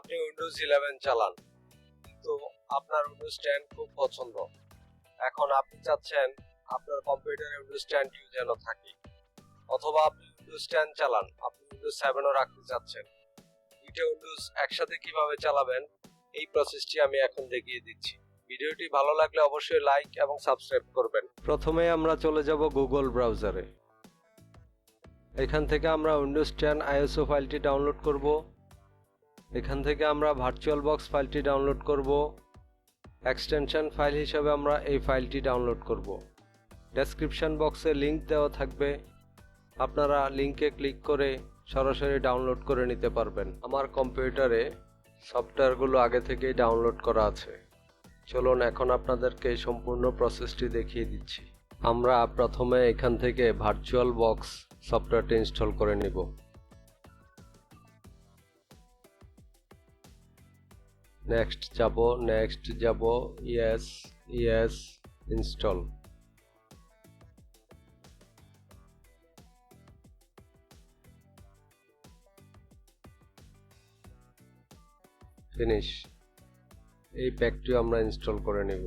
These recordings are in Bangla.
আপনি উইন্ডোজ 11 চালান, কিন্তু আপনার উইন্ডোজ 10 খুব পছন্দ। এখন আপনি চাচ্ছেন আপনার কম্পিউটারে উইন্ডোজ 10 যেন থাকে, অথবা আপনি উইন্ডোজ 10 চালান, আপনি উইন্ডোজ 7ও রাখতে চাচ্ছেন। দুইটা উইন্ডোজ একসাথে কিভাবে চালাবেন এই প্রসেসটি আমি এখন দেখিয়ে দিচ্ছি। ভিডিওটি ভালো লাগলে অবশ্যই লাইক এবং সাবস্ক্রাইব করবেন। প্রথমে আমরা চলে যাব গুগল ব্রাউজারে। এখান থেকে আমরা উইন্ডোজ 10 আইএসও ফাইলটি ডাউনলোড করব। এখান থেকে আমরা ভার্চুয়ালবক্স ফাইলটি ডাউনলোড করব। এক্সটেনশন ফাইল হিসেবে আমরা এই ফাইলটি ডাউনলোড করব। ডেসক্রিপশন বক্সে লিংক দেওয়া থাকবে, আপনারা লিংকে ক্লিক করে সরাসরি ডাউনলোড করে নিতে পারবেন। আমার কম্পিউটারে সফটওয়্যারগুলো আগে থেকেই ডাউনলোড করা আছে। চলুন এখন আপনাদেরকে সম্পূর্ণ প্রসেসটি দেখিয়ে দিচ্ছি। আমরা প্রথমে এখান থেকে ভার্চুয়ালবক্স সফটওয়্যারটি ইনস্টল করে নিব। নেক্সট যাব, ইয়েস ইনস্টল। ফিনিশ। এই প্যাকটিও আমরা ইনস্টল করে নেব।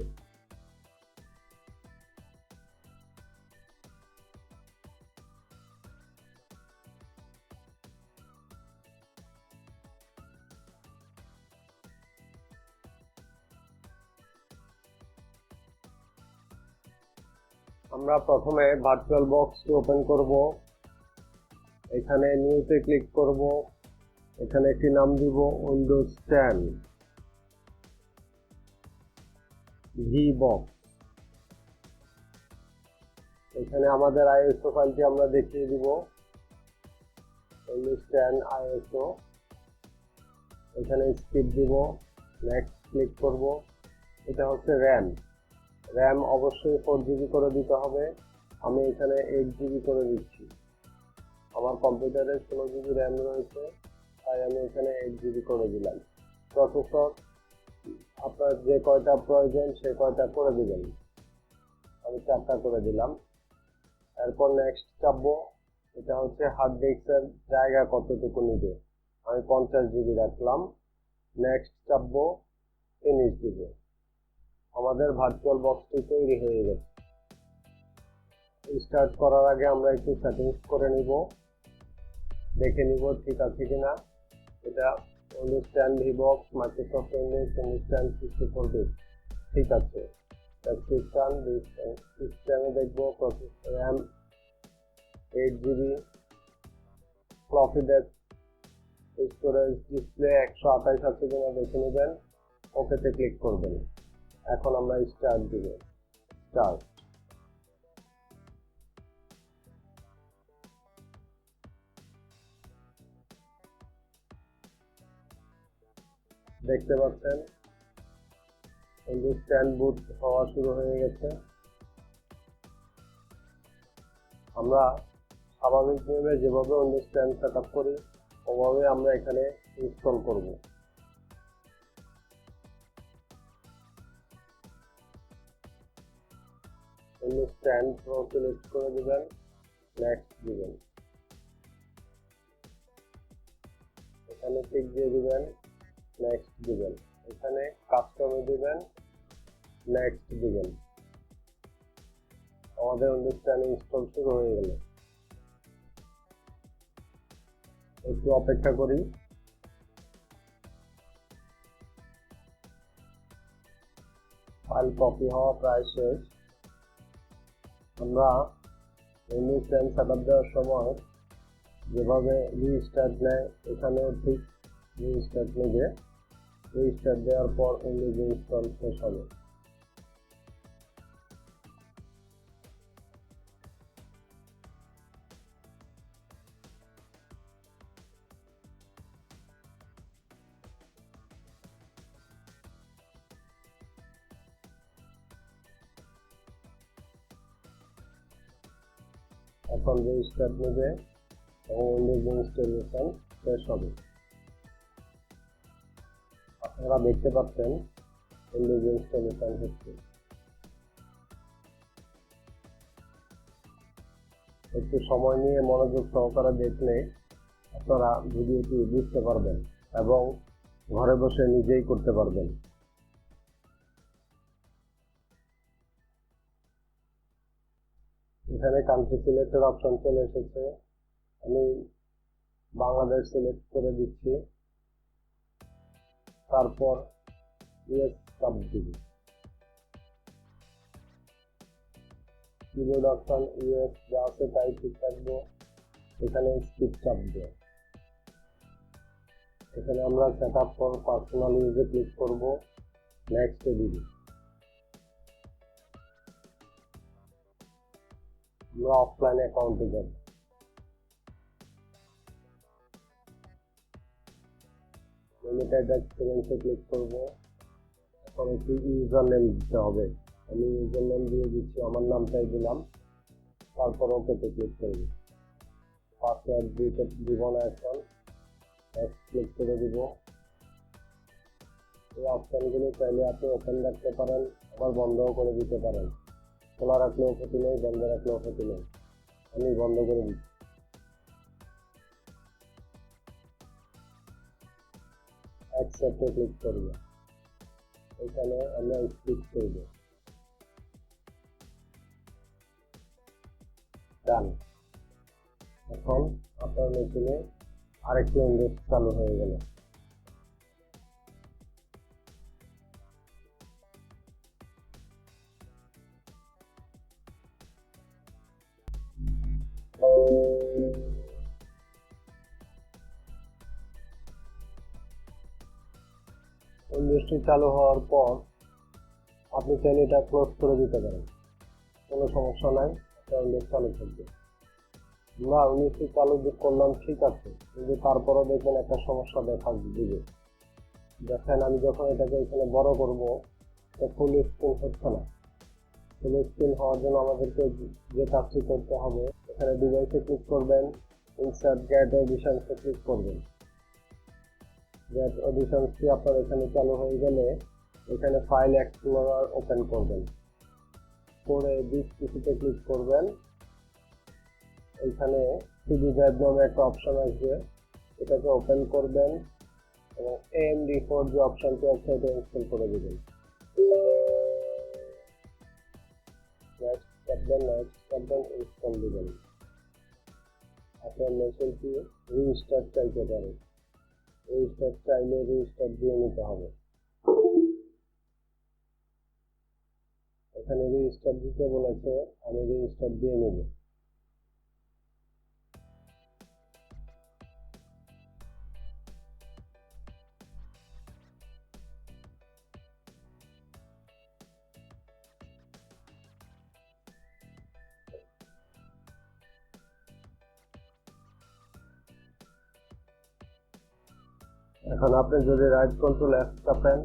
আমরা প্রথমে ভার্চুয়ালবক্সটি ওপেন করব। এখানে নিউতে ক্লিক করব। এখানে একটি নাম দিব উইন্ডোজ 10 VBox। এখানে আমাদের আইএসও ফাইলটি আমরা দেখিয়ে দিব, উইন্ডোজ 10 আইএসও। এখানে স্কিপ দিব, নেক্সট ক্লিক করব। এটা হচ্ছে র্যাম অবশ্যই 4GB করে দিতে হবে। আমি এখানে 8GB করে দিচ্ছি। আমার কম্পিউটারে 16GB র্যাম রয়েছে, তাই আমি এখানে 8GB করে দিলাম। প্রসেসর আপনার যে কয়টা প্রয়োজন সে কয়টা করে দিবেন। আমি 4টা করে দিলাম। এরপর নেক্সট চাপবো। এটা হচ্ছে হার্ড ডিস্কের জায়গা কতটুকু নিবে, আমি 50GB রাখলাম। নেক্সট চাপবো, ফিনিশ দিব। আমাদের ভার্চুয়াল বক্সটি তৈরি হয়ে গেছে। স্টার্ট করার আগে আমরা একটু সেটিংস করে নিব, দেখে নিব ঠিক আছে কিনা। এটা উইন্ডোজ 10 VBox, মাইক্রোসফট উইন্ডোজ 10 64 ঠিক আছে। সিস্টেমে দেখবো processor RAM 8GB, floppy disk, storage, display 128 আছে কিনা দেখে নেবেন। ওকেতে ক্লিক করবেন। এখন আমরা স্টার্ট দিব। স্টার্ট। দেখতে পাচ্ছেন উইন্ডোজ 10 বুট হওয়া শুরু হয়ে গেছে। আমরা স্বাভাবিক নিয়মে যেভাবে উইন্ডোজ 10 সেট আপ করি ওভাবে আমরা এখানে ইনস্টল করব। উইন্ডোজ 10 প্রো সিলেক্ট করে দিবেন, নেক্সট দিবেন। এখানে টিক দিয়ে দিবেন, নেক্সট দিবেন। এখানে কাস্টমে দিবেন, নেক্সট দিবেন। আমাদের উইন্ডোজ 10 ইনস্টল শুরু হয়ে গেল। একটু অপেক্ষা করি। ফাইল কপি হওয়া প্রায় শেষ। আমরা উইন্ডোজ 10 সেটআপ দেওয়ার সময় যেভাবে রিস্টার্ট নেয় এখানেও ঠিক রিস্টার্ট নেবে। রিস্টার্ট দেওয়ার পর উইন্ডোজ ইনস্টল শেষ হবে। এখন রিস্টার্ট নেবে এবং উইন্ডোজ ইনস্টলেশন শেষ হবে। আপনারা দেখতে পাচ্ছেন উইন্ডোজ ইনস্টলেশন হচ্ছে। একটু সময় নিয়ে মনোযোগ সহকারে দেখলে আপনারা ভিডিওটি বুঝতে পারবেন এবং ঘরে বসে নিজেই করতে পারবেন। এখানে কান্ট্রি সিলেক্টের অপশন চলে এসেছে, আমি বাংলাদেশ সিলেক্ট করে দিচ্ছি, তারপর ইয়েস চাপ দিব। কিবোর্ড অপশন ইয়েস যা আছে তাই ঠিক থাকবো। এখানে স্কিপ চাপ দেব। এখানে আমরা সেট আপ ফর পার্সোনাল ইউজে ক্লিক করব, নেক্সট এ দিব। আমরা অফলাইন অ্যাকাউন্টে যাব। লিমিটেড এক্সপিরিয়েন্সে ক্লিক করব। এখন একটি ইউজার নেম দিতে হবে, আমি ইউজার নেম দিয়ে দিচ্ছি, আমার নামটাই দিলাম, তারপর ওকেতে ক্লিক করব। পাসওয়ার্ড দিতে দিব না, এখন নেক্সট ক্লিক করে দিব। এই অপশনগুলো চাইলে আপনি ওপেন রাখতে পারেন, আবার বন্ধও করে দিতে পারেন। খোলা রাখলেও ক্ষতি নেই, বন্ধ রাখলেও ক্ষতি নেই। আমি বন্ধ করে দিচ্ছি। অ্যাকসেপ্টে ক্লিক করব। এখানে আমরা স্কিপ করব। ডান। এখন আপনার মেশিনে আরেকটি উইন্ডোজ চালু হয়ে গেল। উইন্ডোজটি চালু হওয়ার পর আপনি চাইলে এটা ক্লোজ করে দিতে পারেন, কোনো সমস্যা নাই, আপনার উইন্ডোজ চালু থাকবে। না, উইন্ডোজটি চালু করলাম ঠিক আছে, কিন্তু তারপরও দেখবেন একটা সমস্যা দেখা দিবে। দেখেন আমি যখন এটাকে এখানে বড় করব, ফুল স্ক্রিন হচ্ছে না। ফুল স্ক্রিন হওয়ার জন্য আমাদেরকে যে কাজটি করতে হবে, এখানে ডিভাইসে ক্লিক করবেন, ইনসার্ট গেট অডিশনসে ক্লিক করবেন। গেট অডিশনসটি আপনার এখানে চালু হয়ে গেলে এখানে ফাইল এক্সপ্লোরার ওপেন করবেন, করে দিস পিসিতে ক্লিক করবেন। এখানে সিডি ড্রাইভ নামে একটা অপশন আসবে, এটাকে ওপেন করবেন এবং AMD4 যে অপশনটি আছে এটা ইনস্টল করে দিবেন। নেক্সট করবেন, ইনস্টল দিবেন। আপনার মেশিনটি রিস্টার্ট চাইতে পারে, রিস্টার্ট চাইলে রিস্টার্ট দিয়ে নিতে হবে। এখানে রিস্টার্ট দিতে বলেছে, আমি রিস্টার্ট দিয়ে নেব। এখন আপনি যদি রাইট কন্ট্রোল এফ চাপেন,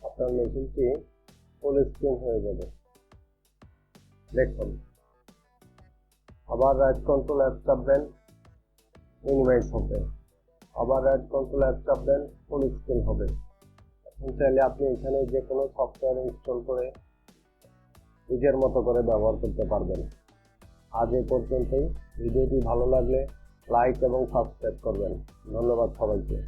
আপনার মেশিনটি ফুল স্ক্রিন হয়ে যাবে। দেখুন, আবার রাইট কন্ট্রোল এফ চাপবেন, মিনিমাইজ হবে। আবার রাইট কন্ট্রোল এফ চাপবেন, ফুল স্ক্রিন হবে। এখন চাইলে আপনি এখানে যে কোনো সফটওয়্যার ইনস্টল করে নিজের মতো করে ব্যবহার করতে পারবেন। আজ এ পর্যন্তই। ভিডিওটি ভালো লাগলে লাইক এবং সাবস্ক্রাইব করবেন। ধন্যবাদ সবাইকে।